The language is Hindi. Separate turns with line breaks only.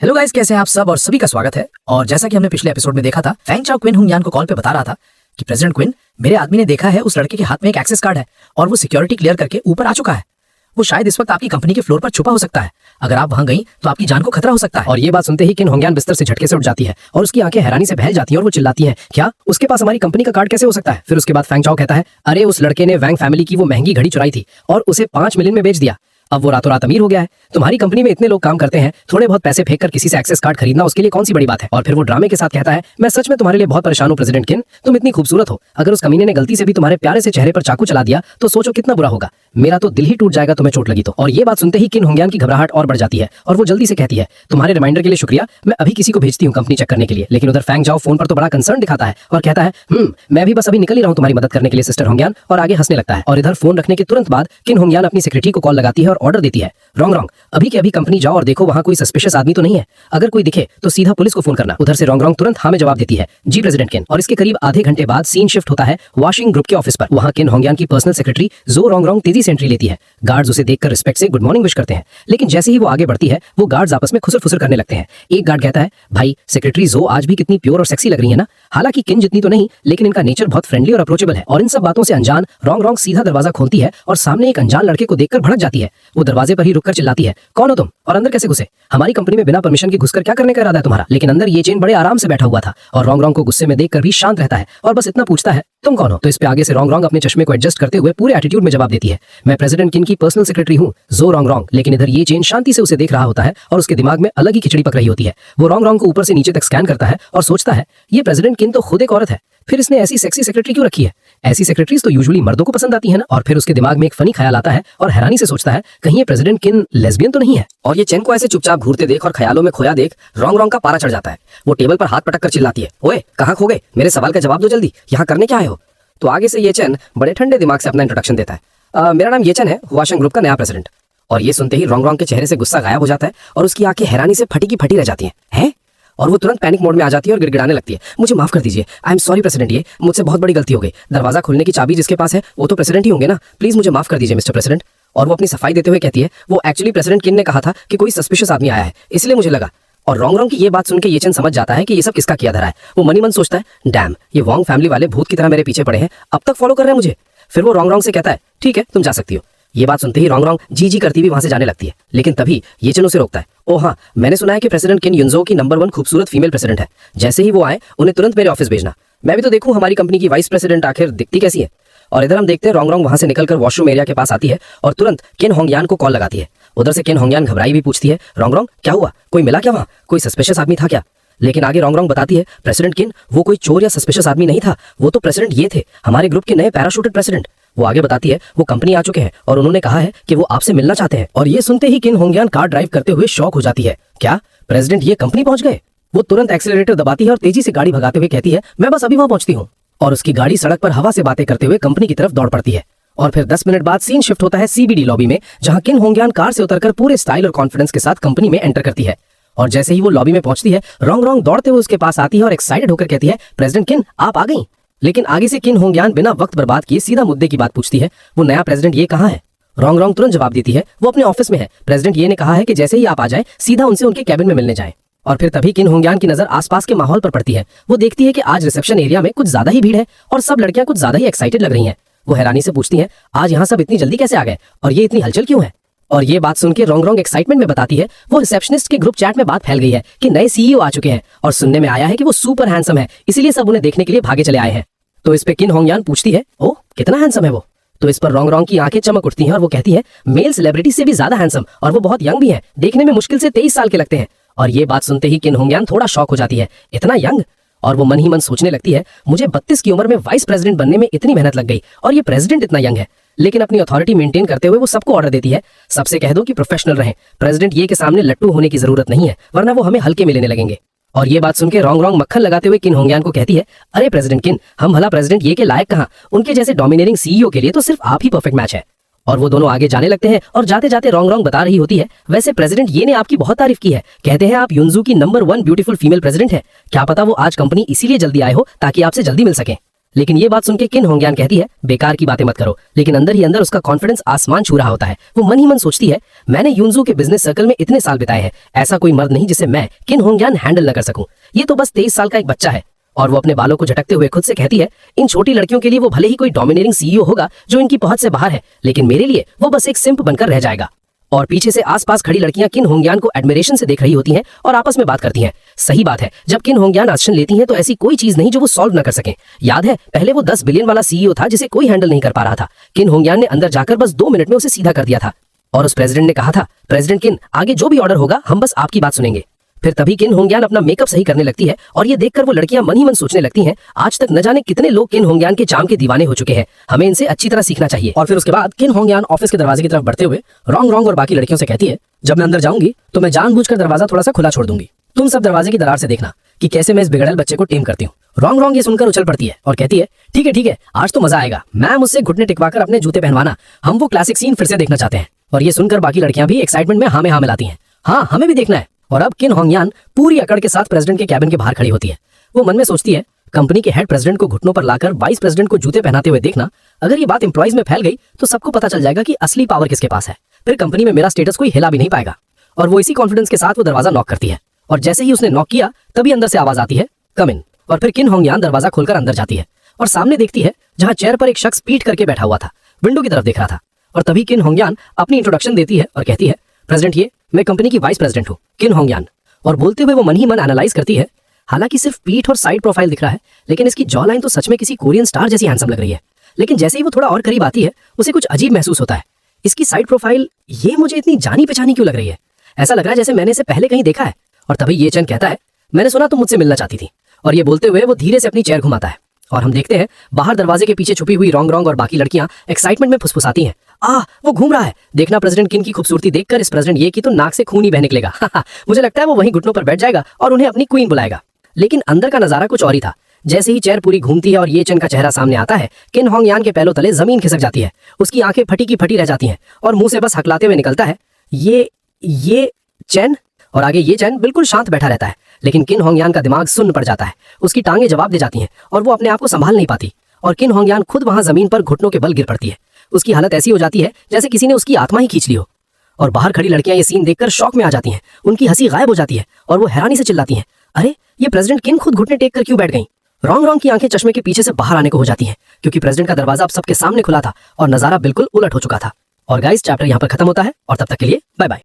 हेलो गाइस, कैसे हैं आप सब और सभी का स्वागत है। और जैसा कि हमने पिछले एपिसोड में देखा था, फैंग चाओ क्विन हुंग यान को कॉल पे बता रहा था कि प्रेसिडेंट क्विन, मेरे आदमी ने देखा है उस लड़के के हाथ में एक एक्सेस कार्ड है और वो सिक्योरिटी क्लियर करके ऊपर आ चुका है। वो शायद इस वक्त आपकी कंपनी के फ्लोर पर छुपा हो सकता है। अगर आप वहां गई तो आपकी जान को खतरा हो सकता है। और ये बात सुनते ही किन होंग यान बिस्तर से झटके से उठ जाती है और उसकी आंखें हैरानी से बहल जाती हैं और वो चिल्लाती है, क्या उसके पास हमारी कंपनी का कार्ड कैसे हो सकता है? फिर उसके बाद फैंग चाओ कहता है, अरे उस लड़के ने वैंग फैमिली की वो महंगी घड़ी चुराई थी और उसे 5 मिलियन में बेच दिया। अब वो रातों रात अमीर हो गया है। तुम्हारी कंपनी में इतने लोग काम करते हैं, थोड़े बहुत पैसे फेंक कर किसी से एक्सेस कार्ड खरीदना उसके लिए कौन सी बड़ी बात है? और फिर वो ड्रामे के साथ कहता है, मैं सच में तुम्हारे लिए बहुत परेशान हूं प्रेसिडेंट किन, तुम इतनी खूबसूरत हो, अगर उस कमीने ने गलती से भी तुम्हारे प्यारे से चेहरे पर चाकू चला दिया तो सोचो कितना बुरा होगा। मेरा तो दिल ही टूट जाएगा तुम्हें चोट लगी तो। और ये बात सुनते ही किन होंग यान की घबराहट और बढ़ जाती है और वो जल्दी से कहती है, तुम्हारे रिमाइंडर के लिए शुक्रिया, मैं अभी किसी को भेजती हूँ कंपनी चेक करने के लिए। लेकिन उधर फैंग चाओ फोन पर तो बड़ा कंसर्न दिखाता है और कहता है, मैं भी बस अभी निकल ही रहा हूँ तुम्हारी मदद करने के लिए सिस्टर होंग यान, और आगे हंसने लगता है। और इधर फोन रखने के तुरंत बाद किन होंग यान अपनी सेक्रेटरी को कॉल लगाती है और ऑर्डर देती है, रॉन्ग रॉन्ग, अभी के अभी कंपनी जाओ और देखो वहां कोई सस्पिशियस आदमी तो नहीं है, अगर कोई दिखे तो सीधा पुलिस को फोन करना। उधर से रॉन्ग रॉन्ग तुरंत हाँ में जवाब देती है, जी प्रेसिडेंट किन। और इसके करीब आधे घंटे बाद सीन शिफ्ट होता है वॉशिंग ग्रुप के ऑफिस पर। वहां किन होंग यान की पर्सनल सेक्रेटरी जो रॉन्ग रॉन्ग तेजी से एंट्री लेती है। गार्ड्स उसे देखकर रिस्पेक्ट से गुड मॉर्निंग विश करते हैं, लेकिन जैसे ही वो आगे बढ़ती है वो गार्ड्स आपस में खुसर फुसर करने लगते हैं। एक गार्ड कहता है, भाई सेक्रेटरी जो आज भी कितनी प्योर और सेक्सी लग रही है ना, हालांकि किन जितनी तो नहीं, लेकिन इनका नेचर बहुत फ्रेंडली और अप्रोचेबल है। और इन सब बातों से अनजान रॉन्ग रॉन्ग सीधा दरवाजा खोलती है और सामने एक अनजान लड़के को देखकर भड़क जाती है। वो दरवाजे पर ही रुककर चिल्लाती है, कौन हो तुम और अंदर कैसे घुसे? हमारी कंपनी में बिना परमिशन के घुसकर क्या करने का इरादा है तुम्हारा? लेकिन अंदर ये चेन बड़े आराम से बैठा हुआ था और रॉन्ग रॉन्ग को गुस्से में देखकर भी शांत रहता है और बस इतना पूछता है, तुम कौन हो? तो इस पे आगे से रॉन्ग रॉन्ग अपने चश्मे को एडजस्ट करते हुए पूरे एटीट्यूड में जवाब देती है, मैं प्रेसिडेंट किन की पर्सनल सेक्रेटरी हूँ, जो रॉन्ग रॉन्ग। लेकिन इधर ये चेन शांति से उसे देख रहा होता है और उसके दिमाग में अलग ही खिचड़ी पक रही होती है। वो रॉन्ग रॉन्ग को ऊपर से नीचे तक स्कैन करता है और सोचता है, ये प्रेसिडेंट किन तो खुद एक औरत है, फिर इसने ऐसी सेक्सी सेक्रेटरी क्यों रखी है? ऐसी सेक्रेटरीज तो यूजुअली मर्दों को पसंद आती है ना। और फिर उसके दिमाग में एक फनी ख्याल आता है और हैरानी से सोचता है, कहीं ये प्रेसिडेंट किन लेस्बियन तो नहीं है? और ये चेन को ऐसे चुपचाप घूरते देख और ख्यालों में खोया देख रॉन्ग रॉन्ग का पारा चढ़ जाता है। वो टेबल पर हाथ पटक कर चिल्लाती है, ओए कहाँ खो गए? मेरे सवाल का जवाब दो जल्दी, यहाँ करने क्या आए हो? तो आगे से ये चेन बड़े ठंडे दिमाग से अपना इंट्रोडक्शन देता है, मेरा नाम ये चेन है, वाशिंग ग्रुप का नया प्रेसिडेंट। और ये सुनते ही रॉन्ग रॉन्ग के चेहरे से गुस्सा गायब हो जाता है और उसकी आंखें हैरानी से फटी की फटी रह जाती हैं। और वो तुरंत पैनिक मोड में आ जाती है और गिड़गिड़ाने लगती है, मुझे माफ कर दीजिए, आई एम सॉरी प्रेसिडेंट, ये मुझसे बहुत बड़ी गलती हो गई। दरवाजा खोलने की चाबी जिसके पास है वो तो प्रेसिडेंट ही होंगे ना, प्लीज मुझे माफ कर दीजिए मिस्टर प्रेसिडेंट। और वो अपनी सफाई देते हुए कहती है, वो एक्चुअली प्रेसिडेंट किन ने कहा था कि कोई सस्पिशियस आदमी आया है, इसलिए मुझे लगा। और रॉन्ग रॉन्ग की ये बात सुन के ये चेन समझ जाता है कि ये सब किसका किया धरा है। वो मनी मन सोचता है, डैम, ये वॉन्ग फैमिली वाले भूत की तरह मेरे पीछे पड़े हैं, अब तक फॉलो कर रहे हैं मुझे। फिर वो रॉन्ग रॉन्ग से कहता है, ठीक है तुम जा सकती हो। ये बात सुनते ही रॉन्ग रॉन्ग जी जी करती भी वहां से जाने लगती है, लेकिन तभी ये चेन उसे रोकता है, ओ हाँ, मैंने सुना है कि प्रेसिडेंट किन युनजो की नंबर 1 खूबसूरत फीमेल प्रेसिडेंट है, जैसे ही वो आए उन्हें तुरंत मेरे ऑफिस भेजना, मैं भी तो देखूं हमारी कंपनी की वाइस प्रेसिडेंट आखिर दिखती कैसी है। और इधर हम देखते हैं रॉन्ग रॉन्ग वहां से निकलकर वॉशरूम एरिया के पास आती है और तुरंत किन होंग यान को कॉल लगाती है। उधर से किन होंग यान घबराई भी पूछती है, रॉन्ग रॉन्ग क्या हुआ, कोई मिला क्या वहां, कोई सस्पिशियस आदमी था क्या? लेकिन आगे रॉन्ग रॉन्ग बताती है, प्रेसिडेंट किन वो कोई चोर या सस्पिशियस आदमी नहीं था, वो तो प्रेसिडेंट ये थे, हमारे ग्रुप के नए पैराशूटेड प्रेसिडेंट। वो आगे बताती है, वो कंपनी आ चुके हैं और उन्होंने कहा है कि वो आपसे मिलना चाहते हैं। और ये सुनते ही किन होंग यान कार ड्राइव करते हुए शॉक हो जाती है, क्या प्रेसिडेंट ये कंपनी पहुंच गए? वो तुरंत एक्सीलरेटर दबाती है और तेजी से गाड़ी भगाते हुए कहती है, मैं बस अभी वहां पहुंचती हूँ। और उसकी गाड़ी सड़क पर हवा से बातें करते हुए कंपनी की तरफ दौड़ पड़ती है। और फिर 10 मिनट बाद सीन शिफ्ट होता है सीबीडी लॉबी में, जहां किन होंग यान कार से उतरकर पूरे स्टाइल और कॉन्फिडेंस के साथ कंपनी में एंटर करती है। और जैसे ही वो लॉबी में पहुंचती है, रॉन्ग रॉन्ग दौड़ते हुए उसके पास आती है और एक्साइटेड होकर कहती है, प्रेसिडेंट किन आप आ गई। लेकिन आगे से किन होंग यान बिना वक्त बर्बाद किए सीधा मुद्दे की बात पूछती है, वो नया प्रेसिडेंट ये कहाँ है? रॉन्ग रॉन्ग तुरंत जवाब देती है, वो अपने ऑफिस में है, प्रेसिडेंट ये ने कहा है कि जैसे ही आप आ जाए सीधा उनसे उनके कैबिन में मिलने जाए। और फिर तभी किन होंग यान की नजर आसपास के माहौल पर पड़ती है। वो देखती है कि आज रिसेप्शन एरिया में कुछ ज्यादा ही भीड़ है और सब लड़कियां कुछ ज्यादा ही एक्साइटेड लग रही हैं। वो हैरानी से पूछती हैं, आज यहाँ सब इतनी जल्दी कैसे आ गए और ये इतनी हलचल क्यों है? और ये बात सुन के रॉन्ग रॉन्ग एक्साइटमेंट में बताती है, वो रिसेप्शनिस्ट के ग्रुप चैट में बात फैल गई है कि नए सीईओ आ चुके हैं और सुनने में आया है कि वो सुपर हैंडसम है, इसीलिए सब उन्हें देखने के लिए भागे चले आए हैं। तो इस पे किन होंग यान पूछती है, ओ कितना हैंडसम है वो? तो इस पर रॉन्ग रॉन्ग की आंखें चमक उठती हैं और वो कहती है, मेल सेलिब्रिटी से भी ज्यादा हैंडसम, और वो बहुत यंग भी है, देखने में मुश्किल से 23 साल के लगते हैं। और ये बात सुनते ही किन होंग यान थोड़ा शॉक हो जाती है, इतना यंग? और वो मन ही मन सोचने लगती है, मुझे 32 की उम्र में वाइस प्रेसिडेंट बनने में इतनी मेहनत लग गई और ये प्रेसिडेंट इतना यंग है। लेकिन अपनी अथॉरिटी मेंटेन करते हुए वो सबको ऑर्डर देती है, सबसे कह दो कि प्रोफेशनल रहें, प्रेसिडेंट ये के सामने लट्टू होने की जरूरत नहीं है, वरना वो हमें हल्के में लेने लगेंगे। और ये बात सुन के रॉन्ग रॉन्ग मक्खन लगाते हुए किन होंग यान को कहती है, अरे प्रेसिडेंट किन, हम भला प्रेसिडेंट ये के लायक कहाँ, उनके जैसे डोमिनेटिंग सीईओ के लिए तो सिर्फ आप ही परफेक्ट मैच है। और वो दोनों आगे जाने लगते हैं और जाते जाते रॉन्ग रॉन्ग बता रही होती है, वैसे प्रेसिडेंट ये ने आपकी बहुत तारीफ की है, कहते हैं आप युनजू की नंबर 1 ब्यूटीफुल फीमेल प्रेसिडेंट है, क्या पता वो आज कंपनी इसीलिए जल्दी आए हो ताकि आपसे जल्दी मिल सके। लेकिन ये बात सुन के किन होंग्यान कहती है, बेकार की बातें मत करो। लेकिन अंदर ही अंदर उसका कॉन्फिडेंस आसमान छू रहा होता है। वो मन ही मन सोचती है, मैंने यूनजू के बिजनेस सर्कल में इतने साल बिताए हैं, ऐसा कोई मर्द नहीं जिसे मैं किन होंग्यान हैंडल न कर सकूं। ये तो बस 23 साल का एक बच्चा है। और वो अपने बालों को झटकते हुए खुद से कहती है, इन छोटी लड़कियों के लिए वो भले ही कोई डोमिनेटिंग सीईओ होगा जो इनकी पहुंच से बाहर है, लेकिन मेरे लिए वो बस एक सिंप बनकर रह जाएगा। और पीछे से आसपास खड़ी लड़कियां किन होंग्यान को एडमिरेशन से देख रही होती हैं और आपस में बात करती हैं। सही बात है, जब किन होंग्यान एक्शन लेती हैं तो ऐसी कोई चीज नहीं जो वो सॉल्व न कर सके। याद है, पहले वो 10 बिलियन वाला सीईओ था जिसे कोई हैंडल नहीं कर पा रहा था। किन होंग्यान ने अंदर जाकर बस 2 मिनट में उसे सीधा कर दिया था। और उस प्रेसिडेंट ने कहा था, प्रेसिडेंट किन, आगे जो भी ऑर्डर होगा हम बस आपकी बात सुनेंगे। फिर तभी किन होंग्यान अपना मेकअप सही करने लगती है और ये देखकर वो लड़कियां मन ही मन सोचने लगती हैं, आज तक न जाने कितने लोग किन होंग्यान के चार्म के दीवाने हो चुके हैं, हमें इनसे अच्छी तरह सीखना चाहिए। और फिर उसके बाद किन होंग्यान ऑफिस के दरवाजे की तरफ बढ़ते हुए रोंग और बाकी लड़कियों से कहती है, जब मैं अंदर जाऊंगी तो मैं जानबूझकर दरवाजा थोड़ा सा खुला छोड़ दूंगी। तुम सब दरवाजे की दरार से देखना कि कैसे मैं इस बिगड़ल बच्चे को टेम करती हूँ। रोंग ये सुनकर उछल पड़ती है और कहती है, ठीक है, आज तो मजा आएगा। मैम मुझसे घुटने टिकवाकर अपने जूते पहनवाना, हम वो क्लासिक सीन फिर से देखना चाहते हैं। और ये सुनकर बाकी लड़कियां भी एक्साइटमेंट में हाँ में हाँ मिलाती हैं, हाँ हमें भी देखना है। और अब किन होंग्यान पूरी अकड़ के साथ प्रेसिडेंट के कैबिन के बाहर खड़ी होती है। वो मन में सोचती है, कंपनी के हेड प्रेसिडेंट को घुटनों पर लाकर वाइस प्रेसिडेंट को जूते पहनाते हुए देखना, अगर ये बात एम्प्लॉइज में फैल गई तो सबको पता चल जाएगा कि असली पावर किसके पास है। फिर कंपनी में मेरा स्टेटस कोई हिला भी नहीं पाएगा। और वो इसी कॉन्फिडेंस के साथ वो दरवाजा नॉक करती है। और जैसे ही उसने नॉक किया तभी अंदर से आवाज आती है, कम इन। और फिर किन होंग्यान दरवाजा खोलकर अंदर जाती है और सामने देखती है जहां चेयर पर एक शख्स पीठ करके बैठा हुआ था, विंडो की तरफ देख रहा था। और तभी किन होंग्यान अपनी इंट्रोडक्शन देती है और कहती है, प्रेसिडेंट ये मैं कंपनी की वाइस प्रेसिडेंट हूँ, किन होंग्यान। और बोलते हुए वो मन ही मन एनालाइज करती है, हालांकि सिर्फ पीठ और साइड प्रोफाइल दिख रहा है, लेकिन इसकी जॉ लाइन तो सच में किसी कोरियन स्टार जैसी हैंडसम लग रही है। लेकिन जैसे ही वो थोड़ा और करीब आती है उसे कुछ अजीब महसूस होता है। इसकी साइड प्रोफाइल ये मुझे इतनी जानी पहचानी क्यों लग रही है, ऐसा लग रहा है जैसे मैंने इसे पहले कहीं देखा है। और तभी ये चन कहता है, मैंने सुना तुम मुझसे मिलना चाहती थी। और ये बोलते हुए वो धीरे से अपनी चेयर घुमाता है और हम देखते हैं बाहर दरवाजे के पीछे छुपी हुई रोंग और बाकी लड़कियां एक्साइटमेंट में फुसफुसाती हैं, वो घूम रहा है, देखना प्रेसिडेंट किन की खूबसूरती देखकर इस प्रेसिडेंट ये की तो नाक से खून ही बह निकलेगा। मुझे लगता है वो वहीं घुटनों पर बैठ जाएगा और उन्हें अपनी क्वीन बुलाएगा। लेकिन अंदर का नजारा कुछ और ही था। जैसे ही चेयर पूरी घूमती है और ये चन का चेहरा सामने आता है, किन होंग्यान के पैरों तले जमीन खिसक जाती है। उसकी आंखें फटी की फटी रह जाती हैं और मुंह से बस हकलाते हुए निकलता है, ये चैन। और आगे ये चैन बिल्कुल शांत बैठा रहता है। लेकिन किन होंग्यान का दिमाग सुन्न पड़ जाता है, उसकी टांगें जवाब दे जाती हैं और वो अपने आप को संभाल नहीं पाती। और किन होंग्यान खुद वहां जमीन पर घुटनों के बल गिर पड़ती है। उसकी हालत ऐसी हो जाती है जैसे किसी ने उसकी आत्मा ही खींच ली हो। और बाहर खड़ी लड़कियां ये सीन देखकर शॉक में आ जाती हैं, उनकी हंसी गायब हो जाती है और वो हैरानी से चिल्लाती हैं, अरे ये प्रेसिडेंट किन खुद घुटने टेक कर क्यों बैठ गई। रोंग की आंखें चश्मे के पीछे से बाहर आने को हो जाती हैं, क्योंकि प्रेसिडेंट का दरवाजा अब सबके सामने खुला था और नजारा बिल्कुल उलट हो चुका था। और गाइस, चैप्टर यहाँ पर खत्म होता है और तब तक के लिए बाय बाय।